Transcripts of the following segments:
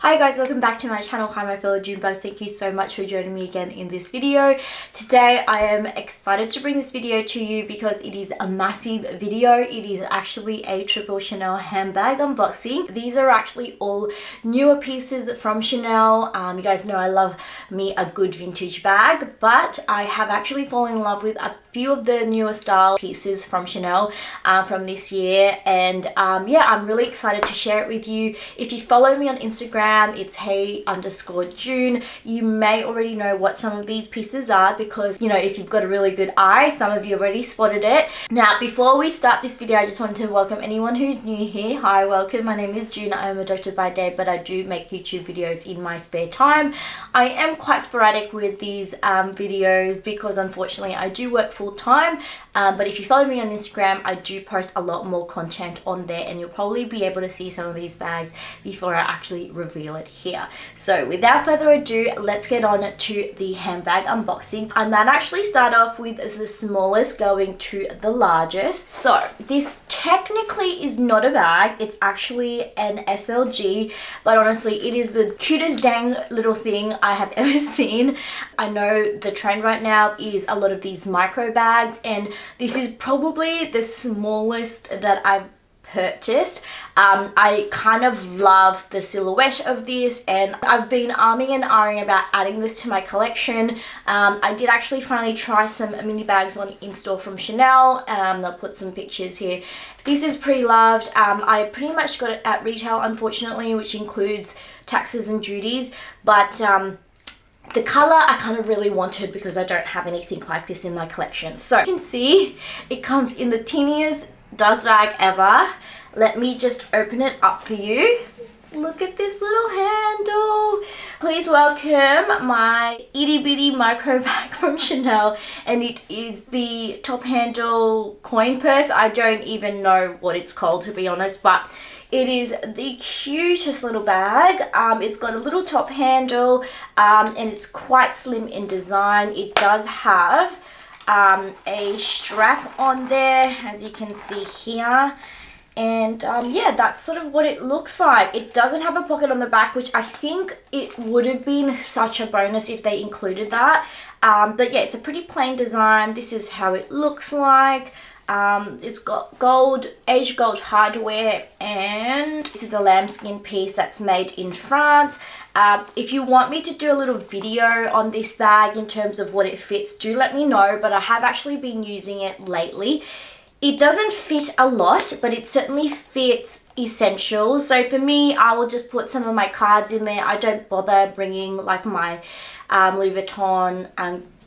Hi guys, welcome back to my channel. Hi my fellow Junebugs, thank you so much for joining me again in this video. Today I am excited to bring this video to you because it is a massive video. It is actually a triple Chanel handbag unboxing. These are actually all newer pieces from Chanel. You guys know I love me a good vintage bag, but I have actually fallen in love with a few of the newer style pieces from Chanel from this year, and yeah, I'm really excited to share it with you. If you follow me on Instagram, it's hey_June. You may already know what some of these pieces are because, you know, if you've got a really good eye, some of you already spotted it. Now, before we start this video, I just wanted to welcome anyone who's new here. Hi, welcome. My name is June. I am a doctor by day, but I do make YouTube videos in my spare time. I am quite sporadic with these videos because unfortunately I do work full time, but if you follow me on Instagram, I do post a lot more content on there, and you'll probably be able to see some of these bags before I actually reveal it here. So without further ado, let's get on to the handbag unboxing. I might actually start off with the smallest going to the largest. So this technically is not a bag, it's actually an SLG, but honestly it is the cutest dang little thing I have ever seen. I know the trend right now is a lot of these micro bags, and this is probably the smallest that I've purchased. I kind of love the silhouette of this, and I've been arming and ahhing about adding this to my collection. I did actually finally try some mini bags on in store from Chanel. I'll put some pictures here. This is pretty loved. I pretty much got it at retail, unfortunately, which includes taxes and duties, but the color I kind of really wanted because I don't have anything like this in my collection. So you can see it comes in the teeniest dust bag ever. Let me just open it up for you. Look at this little handle. Please welcome my itty bitty micro bag from Chanel, and it is the top handle coin purse. I don't even know what it's called, to be honest, but it is the cutest little bag. It's got a little top handle, and it's quite slim in design. It does have a strap on there, as you can see here, and yeah, that's sort of what it looks like. It doesn't have a pocket on the back, which I think it would have been such a bonus if they included that, but yeah, it's a pretty plain design. This is how it looks like. It's got gold, aged gold hardware, and this is a lambskin piece that's made in France. If you want me to do a little video on this bag in terms of what it fits, do let me know, but I have actually been using it lately. It doesn't fit a lot, but it certainly fits essentials. So for me, I will just put some of my cards in there. I don't bother bringing like my Louis Vuitton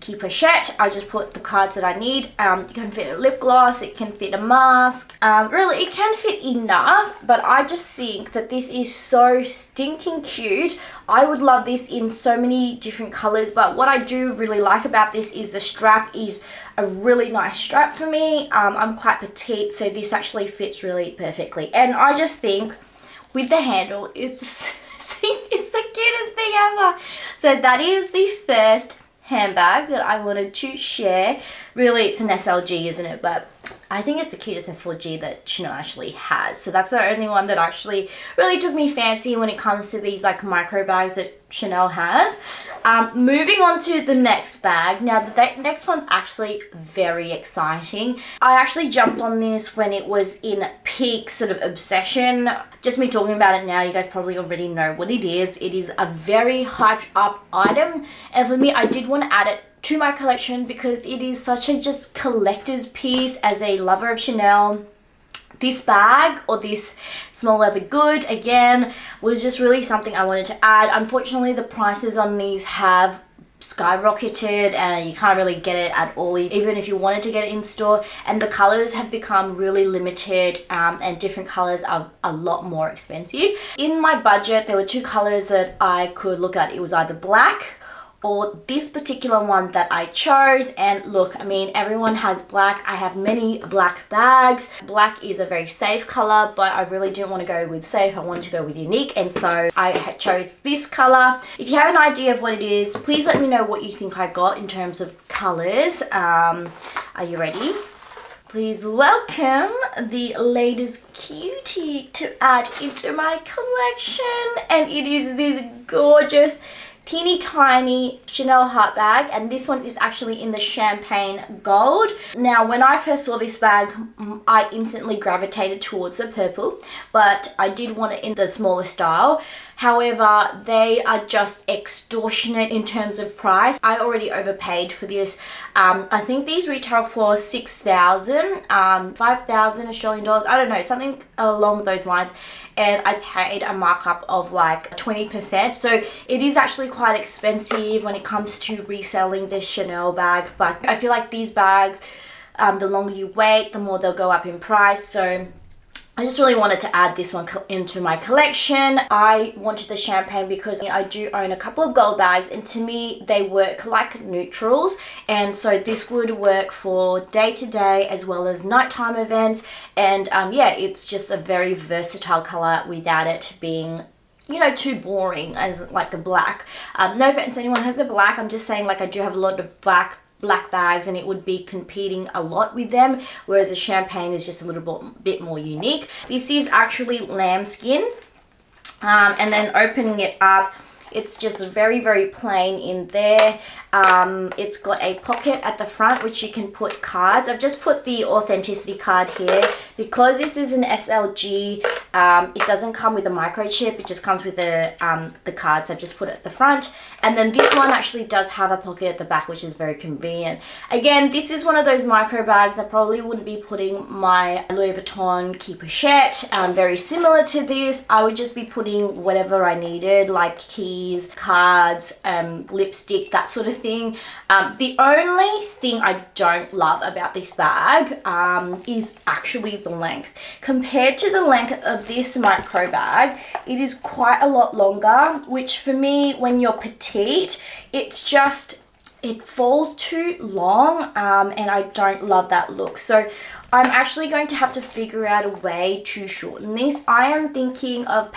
key pochette. I just put the cards that I need. It can fit a lip gloss, it can fit a mask. Really, it can fit enough, but I just think that this is so stinking cute. I would love this in so many different colors, but what I do really like about this is the strap is a really nice strap for me. I'm quite petite, so this actually fits really perfectly. And I just think with the handle, it's the cutest thing ever. So that is the first handbag that I wanted to share. Really, it's an SLG, isn't it? But I think it's the cutest SLG that Chanel actually has. So that's the only one that actually really took me fancy when it comes to these like micro bags that Chanel has. Moving on to the next bag. Now the next one's actually very exciting. I actually jumped on this when it was in peak sort of obsession. Just me talking about it now, you guys probably already know what it is. It is a very hyped up item, and for me, I did want to add it to my collection because it is such a just collector's piece. As a lover of Chanel, this bag, or this small leather good, again, was just really something I wanted to add. Unfortunately, the prices on these have skyrocketed and you can't really get it at all, even if you wanted to get it in store, and the colors have become really limited, and different colors are a lot more expensive. In my budget, there were two colors that I could look at. It was either black or this particular one that I chose. And look, I mean, everyone has black. I have many black bags. Black is a very safe color, but I really didn't want to go with safe. I wanted to go with unique, and so I chose this color. If you have an idea of what it is, please let me know what you think I got in terms of colors. Are you ready? please welcome the latest cutie to add into my collection. And it is this gorgeous teeny tiny Chanel heart bag, and this one is actually in the champagne gold. Now when I first saw this bag, I instantly gravitated towards the purple, but I did want it in the smaller style. However, they are just extortionate in terms of price. I already overpaid for this. I think these retail for 6,000, 5,000 Australian dollars. I don't know, something along those lines. And I paid a markup of like 20%. So it is actually quite expensive when it comes to reselling this Chanel bag. But I feel like these bags, the longer you wait, the more they'll go up in price. So I just really wanted to add this one into my collection. I wanted the champagne because I do own a couple of gold bags, and to me they work like neutrals, and so this would work for day-to-day as well as nighttime events. And yeah, it's just a very versatile color without it being, you know, too boring as like a black. No offense to anyone who has a black, I'm just saying like I do have a lot of black bags and it would be competing a lot with them, whereas a champagne is just a little bit more unique. This is actually lambskin, and then opening it up, it's just very, very plain in there. It's got a pocket at the front which you can put cards. I've just put the authenticity card here because this is an SLG. It doesn't come with a microchip, it just comes with the card, so I've just put it at the front. And then this one actually does have a pocket at the back, which is very convenient. Again, this is one of those micro bags. I probably wouldn't be putting my Louis Vuitton Key Pochette very similar to this. I would just be putting whatever I needed, like keys, cards, lipstick, that sort of thing. The only thing I don't love about this bag is actually the length. Compared to the length of this micro bag, it is quite a lot longer, which for me, when you're petite, it's just, it falls too long, and I don't love that look. So I'm actually going to have to figure out a way to shorten this. I am thinking of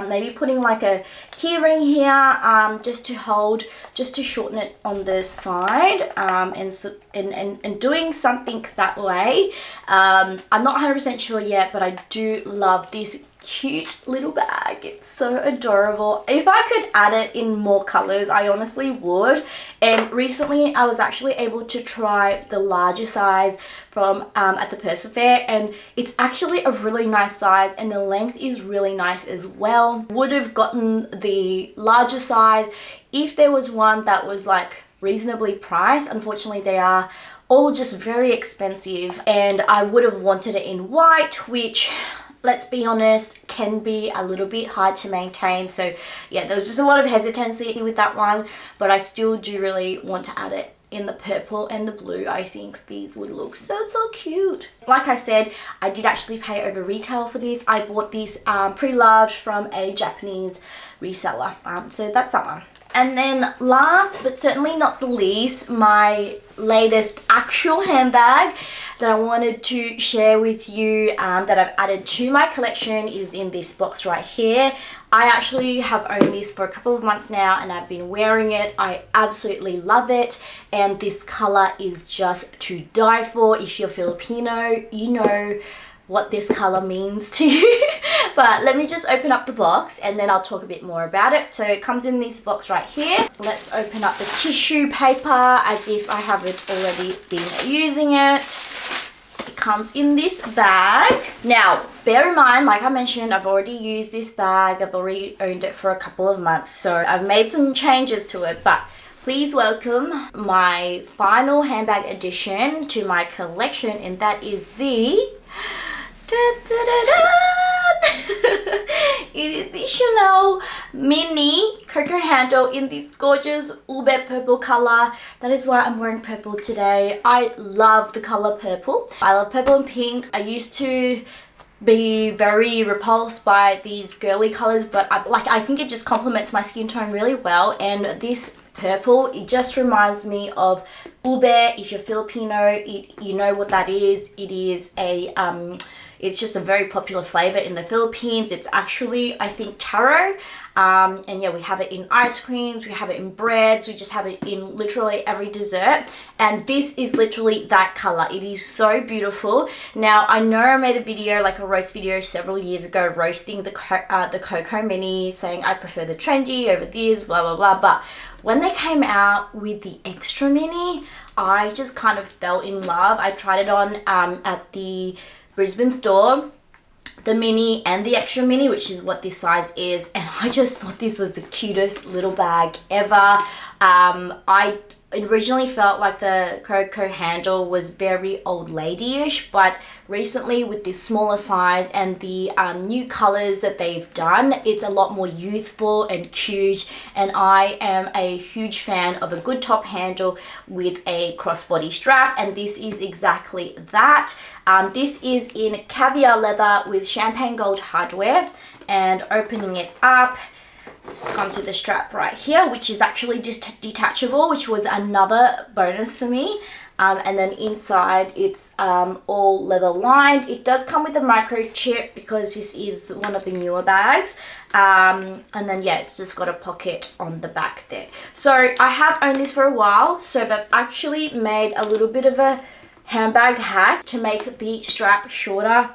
maybe putting like a key ring here, just to shorten it on the side, and doing something that way. I'm not 100% sure yet, but I do love this cute little bag. It's so adorable. If I could add it in more colors, I honestly would. And recently I was actually able to try the larger size from at the Persil Fair, and it's actually a really nice size, and the length is really nice as well. Would have gotten the larger size if there was one that was like reasonably priced. Unfortunately, they are all just very expensive, and I would have wanted it in white, which, let's be honest, can be a little bit hard to maintain. So yeah, there was just a lot of hesitancy with that one, but I still do really want to add it in the purple and the blue. I think these would look so cute. Like I said, I did actually pay over retail for this. I bought this pre-loved from a Japanese reseller, so that's that one. And then last but certainly not the least, my latest actual handbag that I wanted to share with you, that I've added to my collection, is in this box right here. I actually have owned this for a couple of months now, and I've been wearing it. I absolutely love it, and this color is just to die for. If you're Filipino, you know what this color means to you. But let me just open up the box and then I'll talk a bit more about it. So it comes in this box right here. Let's open up the tissue paper as if I haven't already been using it. It comes in this bag. Now, bear in mind, like I mentioned, I've already used this bag. I've already owned it for a couple of months, so I've made some changes to it, but please welcome my final handbag addition to my collection, and that is the it is the Chanel Mini Coco handle in this gorgeous Ube purple color. That is why I'm wearing purple today. I love the color purple. I love purple and pink. I used to be very repulsed by these girly colors, but I think it just complements my skin tone really well. And this purple, it just reminds me of Ube. If you're Filipino, you know what that is. It is a It's just a very popular flavor in the Philippines. It's actually, I think, taro. And yeah, we have it in ice creams, we have it in breads, we just have it in literally every dessert. And this is literally that color. It is so beautiful. Now, I know I made a video, like a roast video several years ago, roasting the Cocoa Mini, saying I prefer the trendy over this, blah, blah, blah. But when they came out with the Extra Mini, I just kind of fell in love. I tried it on at the Brisbane store, the mini and the extra mini, which is what this size is, and I just thought this was the cutest little bag ever. I originally felt like the Cocoa handle was very old lady-ish, but recently with this smaller size and the new colors that they've done, it's a lot more youthful and cute, and I am a huge fan of a good top handle with a crossbody strap, and this is exactly that. This is in caviar leather with champagne gold hardware, and opening it up, this comes with a strap right here, which is actually just detachable, which was another bonus for me. And then inside it's all leather lined. It does come with a microchip because this is one of the newer bags. And then yeah, it's just got a pocket on the back there. So I have owned this for a while, so I've actually made a little bit of a handbag hack to make the strap shorter.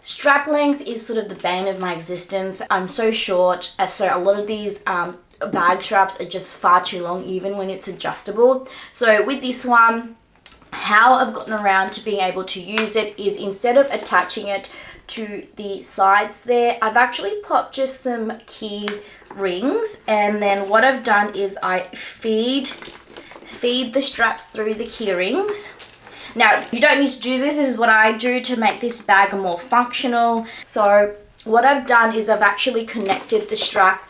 Strap length is sort of the bane of my existence. I'm so short, so a lot of these bag straps are just far too long even when it's adjustable. So with this one, how I've gotten around to being able to use it is instead of attaching it to the sides there, I've actually popped just some key rings, and then what I've done is I feed the straps through the key rings. Now, you don't need to do this. This is what I do to make this bag more functional. So what I've done is I've actually connected the strap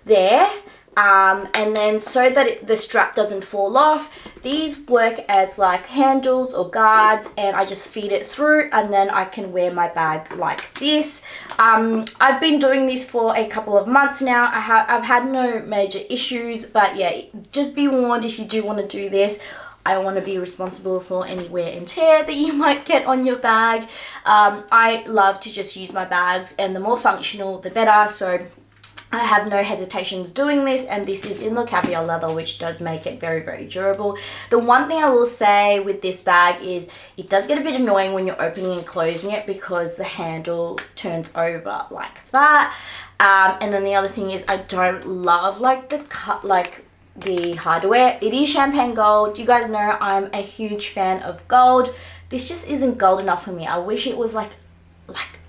there, and then so that the strap doesn't fall off, these work as like handles or guards, and I just feed it through, and then I can wear my bag like this. I've been doing this for a couple of months now. I've had no major issues, but yeah, just be warned if you do want to do this. I don't want to be responsible for any wear and tear that you might get on your bag. I love to just use my bags, and the more functional, the better. So I have no hesitations doing this, and this is in the caviar leather, which does make it very, very durable. The one thing I will say with this bag is it does get a bit annoying when you're opening and closing it because the handle turns over like that. And then the other thing is I don't love like the hardware. It is champagne gold. You guys know I'm a huge fan of gold. This just isn't gold enough for me. I wish it was like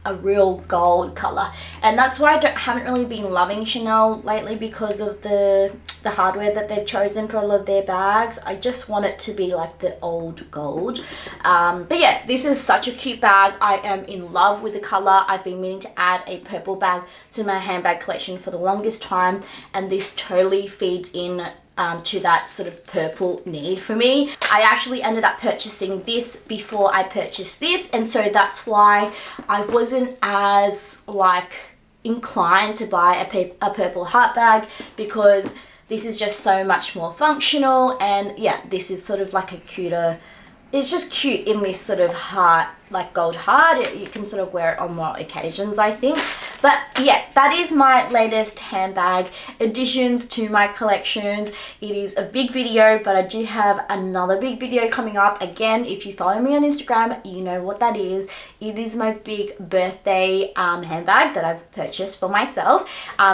a real gold color, and that's why I haven't really been loving Chanel lately, because of the hardware that they've chosen for a lot of their bags. I just want it to be like the old gold. But yeah, this is such a cute bag. I am in love with the color. I've been meaning to add a purple bag to my handbag collection for the longest time, and this totally feeds in to that sort of purple need for me. I actually ended up purchasing this before I purchased this, and so that's why I wasn't as like inclined to buy a purple heart bag, because this is just so much more functional. And yeah, this is sort of like a cuter, it's just cute in this sort of heart, like gold heart. You can sort of wear it on more occasions, I think. But yeah, that is my latest handbag additions to my collections. It is a big video, but I do have another big video coming up. Again, if you follow me on Instagram, you know what that is. It is my big birthday handbag that I've purchased for myself.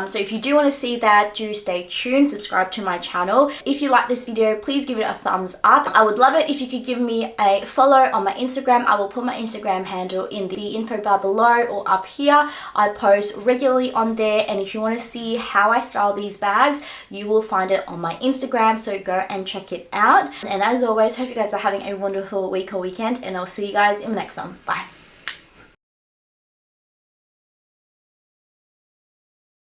So if you do want to see that, do stay tuned, subscribe to my channel. If you like this video, please give it a thumbs up. I would love it if you could give me a follow on my Instagram. I will put my Instagram handle in the info bar below or up here. I post regularly on there, and if you want to see how I style these bags, you will find it on my Instagram, so go and check it out. And as always, hope you guys are having a wonderful week or weekend, and I'll see you guys in the next one. Bye.